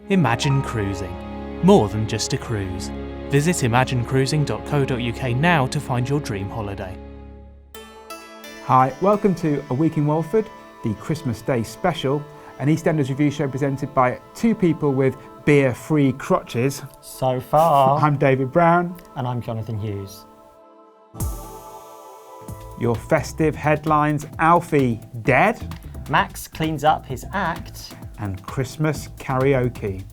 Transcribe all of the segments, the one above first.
Imagine cruising. More than just a cruise. Visit imaginecruising.co.uk now to find your dream holiday. Hi, welcome to A Week in Walford, the Christmas Day special, an EastEnders review show presented by two people with beer-free crotches. So far. I'm David Brown. And I'm Johnathon Hughes. Your festive headlines: Alfie dead, Max cleans up his act, and Christmas karaoke.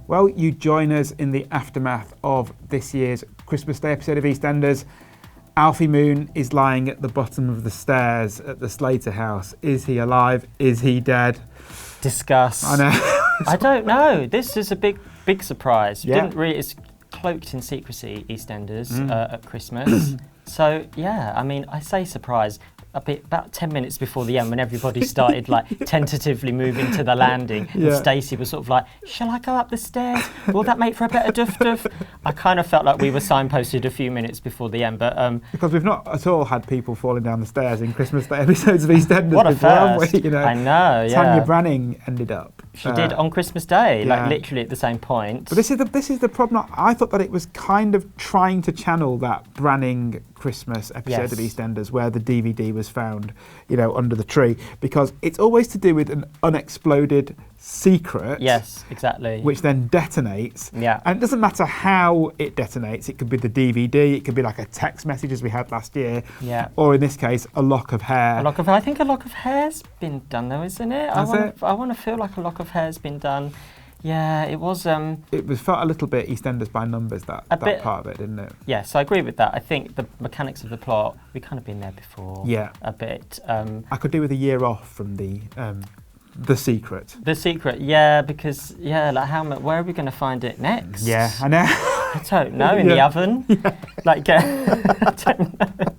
Well, you join us in the aftermath of this year's Christmas Day episode of EastEnders. Alfie Moon is lying at the bottom of the stairs at the Slater house. Is he alive? Is he dead? Discuss. I know. I don't know. This is a big surprise. Yeah. Didn't really. It's cloaked in secrecy, EastEnders at Christmas. So yeah, I mean, I say surprise. About 10 minutes before the end, when everybody started like tentatively moving to the landing, and Stacey was sort of like, "Shall I go up the stairs? Will that make for a better duff?" I kind of felt like we were signposted a few minutes before the end, but because we've not at all had people falling down the stairs in Christmas Day episodes of EastEnders what a before, have first. we? You know, I know. Yeah. Tanya Branning ended up. She did on Christmas Day, yeah. like literally at the same point. But this is the problem. I thought that it was kind of trying to channel that Branning Christmas episode of EastEnders where the DVD was found, you know, under the tree, because it's always to do with an unexploded secret. Yes, exactly. Which then detonates. Yeah. And it doesn't matter how it detonates. It could be the DVD. It could be like a text message as we had last year. Yeah. Or in this case, a lock of hair. I think a lock of hair's been done though, isn't it? I want to feel like a lock of hair's been done. Yeah, it was. It was felt a little bit EastEnders by numbers, that part of it, didn't it? Yes, I agree with that. I think the mechanics of the plot, we've kind of been there before. Yeah. A bit. I could do with a year off from the secret. The secret, yeah, because like where are we going to find it next? Yeah, I know. I don't know. In the oven, like I don't know.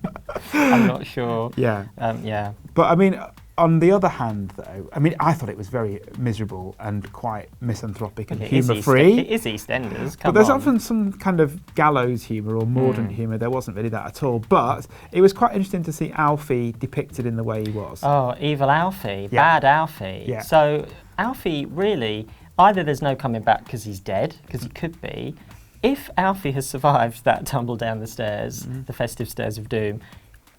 I'm not sure. Yeah. Yeah. But I mean, on the other hand, though, I mean, I thought it was very miserable and quite misanthropic and humour-free. It is EastEnders. But there's often some kind of gallows humour or mordant humour. There wasn't really that at all. But it was quite interesting to see Alfie depicted in the way he was. Oh, evil Alfie, bad Alfie. Yeah. So Alfie really, either there's no coming back because he's dead, because he could be. If Alfie has survived that tumble down the stairs, the festive stairs of doom,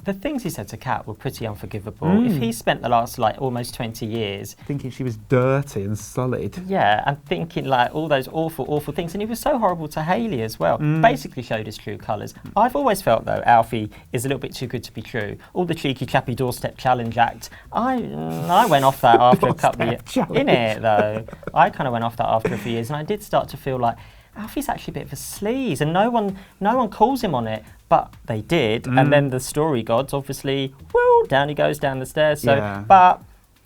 the things he said to Kat were pretty unforgivable. If he spent the last almost 20 years thinking she was dirty and sullied, and thinking like all those awful things, and he was so horrible to Hayley as well. Basically showed his true colours. I've always felt though Alfie is a little bit too good to be true. All the cheeky chappy doorstep challenge act. I went off that after a couple of years. In it though, I kind of went off that after a few years, and I did start to feel like Alfie's actually a bit of a sleaze, and no one calls him on it, but they did. And then the story gods, obviously, down he goes down the stairs. So, but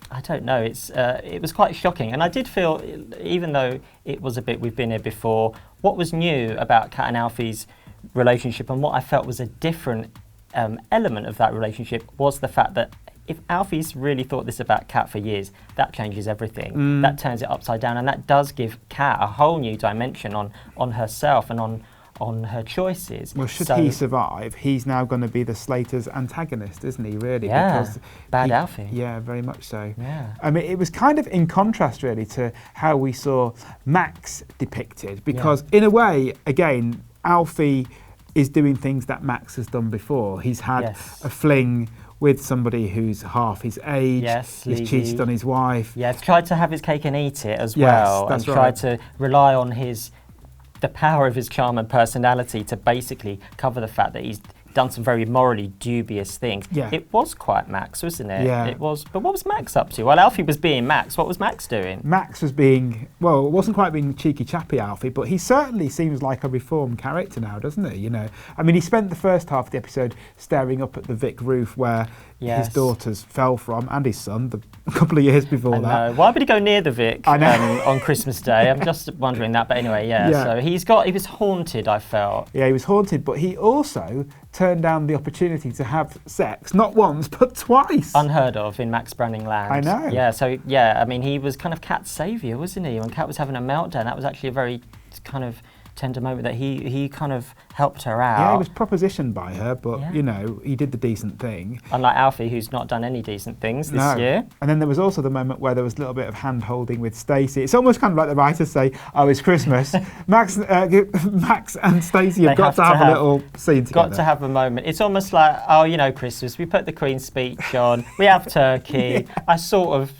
I don't know. It was quite shocking, and I did feel, even though it was a bit we've been here before, what was new about Kat and Alfie's relationship, and what I felt was a different element of that relationship, was the fact that if Alfie's really thought this about Kat for years, that changes everything. That turns it upside down, and that does give Kat a whole new dimension on herself and on her choices. Well, should he survive, he's now going to be the Slater's antagonist, isn't he, really? Yeah, because Alfie. Yeah, very much so. Yeah. I mean, it was kind of in contrast, really, to how we saw Max depicted, because in a way, again, Alfie is doing things that Max has done before. He's had a fling with somebody who's half his age. Yes, he's cheated on his wife. Yeah, tried to have his cake and eat it as well, and tried to rely on the power of his charm and personality to basically cover the fact that he's done some very morally dubious things. Yeah. It was quite Max, wasn't it? Yeah. It was. But what was Max up to? Well, Alfie was being Max. What was Max doing? Max was being, well, it wasn't quite being cheeky chappy Alfie, but he certainly seems like a reformed character now, doesn't he? You know, I mean, he spent the first half of the episode staring up at the Vic roof where his daughters fell from, and his son, a couple of years before that. Why would he go near the Vic on Christmas Day? I'm just wondering that. But anyway, so he was haunted, I felt. Yeah, he was haunted, but he also turned down the opportunity to have sex, not once, but twice. Unheard of in Max Branning land. I know. Yeah, so, I mean, he was kind of Kat's saviour, wasn't he? When Kat was having a meltdown, that was actually a very kind of tender moment that he kind of helped her out. Yeah, he was propositioned by her, but, you know, he did the decent thing. Unlike Alfie, who's not done any decent things this year. And then there was also the moment where there was a little bit of hand-holding with Stacey. It's almost kind of like the writers say, oh, it's Christmas. Max and Stacey have got to have a little scene together. Got to have a moment. It's almost like, oh, you know, Christmas, we put the Queen's speech on, we have turkey. I sort of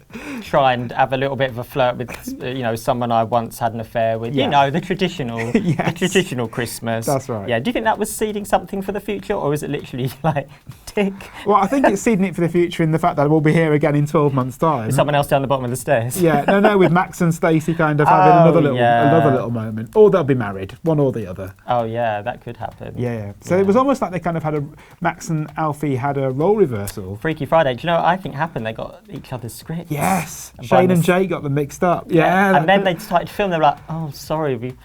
try and have a little bit of a flirt with, you know, someone I once had an affair with. You know, the traditional, the traditional Christmas. That's right. Yeah. Do you think that was seeding something for the future, or is it literally like tick? Well, I think it's seeding it for the future in the fact that we'll be here again in 12 months' time. Is someone else down the bottom of the stairs? Yeah, no, with Max and Stacey kind of having another little moment, or they'll be married, one or the other. Oh yeah, that could happen. Yeah. So it was almost like they kind of Max and Alfie had a role reversal. Freaky Friday. Do you know what I think happened? They got each other's scripts. Yes. Shane and Jay got them mixed up. Yeah. And then they started to film. They were like, "Oh, sorry,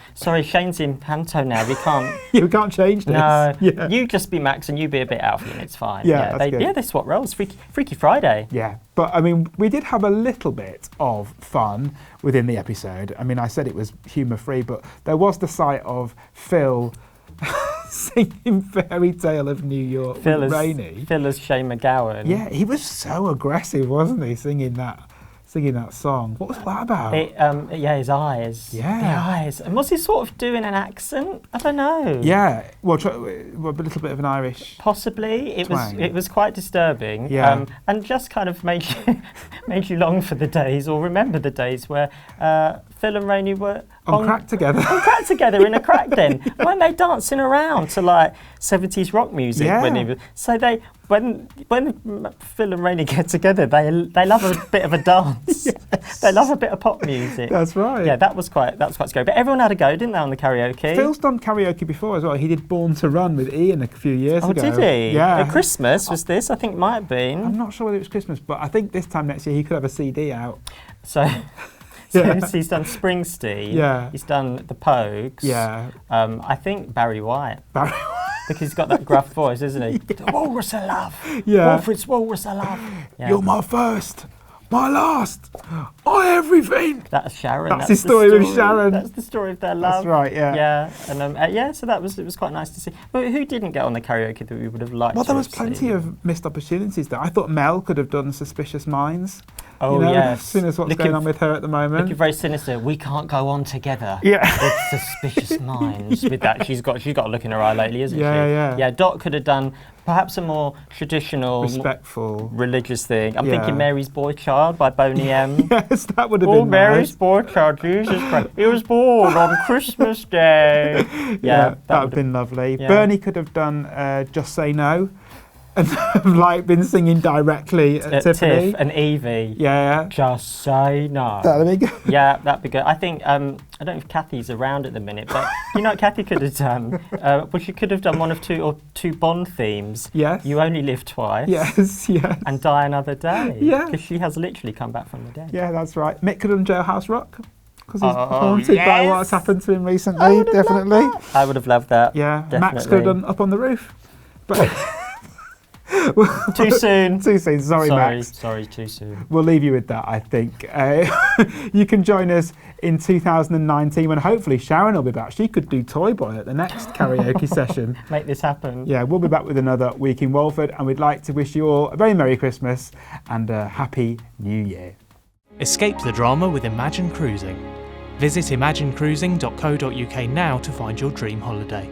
Shane's in panto now. We can't. You can't change this. No. Yeah. You just be Max and you be a bit Alfie, and it's fine." Yeah. That's good. They swap roles. Freaky Friday. Yeah. But I mean, we did have a little bit of fun within the episode. I mean, I said it was humour-free, but there was the sight of Phil singing Fairy Tale of New York with Rainey. Phil as Shane McGowan. Yeah, he was so aggressive, wasn't he, singing that song? What was that about? His eyes. Yeah. The eyes. And was he sort of doing an accent? I don't know. Yeah. Well, a little bit of an Irish. Possibly. twang. It was quite disturbing. Yeah. And just kind of made you long for the days, or remember the days where Phil and Rainey were on crack together. On crack together in a crack den. Weren't they dancing around to like 70s rock music? Yeah. When Phil and Rainey get together, they love a bit of a dance. Yes. They love a bit of pop music. That's right. Yeah, that was quite scary. But everyone had a go, didn't they, on the karaoke? Phil's done karaoke before as well. He did Born to Run with Ian a few years ago. Oh, did he? Yeah. At Christmas was this? I think it might have been. I'm not sure whether it was Christmas, but I think this time next year he could have a CD out. So he's done Springsteen. Yeah. He's done the Pogues. Yeah. I think Barry White. Because he's got that gruff voice, isn't he? The Walrus of Love. Yeah. Walford's Walrus of Love. Yeah. You're my first, my last, my everything. That's Sharon. That's his story with Sharon. That's the story of their love. That's right, yeah. Yeah, and so it was quite nice to see. But who didn't get on the karaoke that we would have liked? Well, there was plenty of missed opportunities there. I thought Mel could have done Suspicious Minds. Oh, yes. As soon as what's going on with her at the moment. Looking very sinister. We can't go on together. Yeah. With Suspicious Minds. With that, she's got a look in her eye lately, isn't she? Yeah. Yeah, Dot could have done perhaps a more traditional, respectful, religious thing. I'm thinking Mary's Boy Child by Boney M. Yes, that would have been Mary's nice. Boy Child, Jesus Christ. He was born on Christmas Day. Yeah, that would have been lovely. Yeah. Bernie could have done Just Say No. And like been singing directly at Tiffany. Tiff and Evie. Yeah. Just say no. That'd be good. Yeah, that'd be good. I think, I don't know if Kathy's around at the minute, but you know what Kathy could have done? Well, she could have done one of two Bond themes. Yes. You Only Live Twice. Yes. And Die Another Day. Yeah. Because she has literally come back from the dead. Yeah, that's right. Mick could have done Jailhouse Rock. Because he's haunted by what's happened to him recently, definitely. I would have loved that. Yeah. Definitely. Max could have done Up on the Roof. But Too soon. Too soon. Sorry, Max. Sorry, too soon. We'll leave you with that, I think. You can join us in 2019 when hopefully Sharon will be back. She could do Toy Boy at the next karaoke session. Make this happen. Yeah, we'll be back with another week in Walford, and we'd like to wish you all a very Merry Christmas and a Happy New Year. Escape the drama with Imagine Cruising. Visit imaginecruising.co.uk now to find your dream holiday.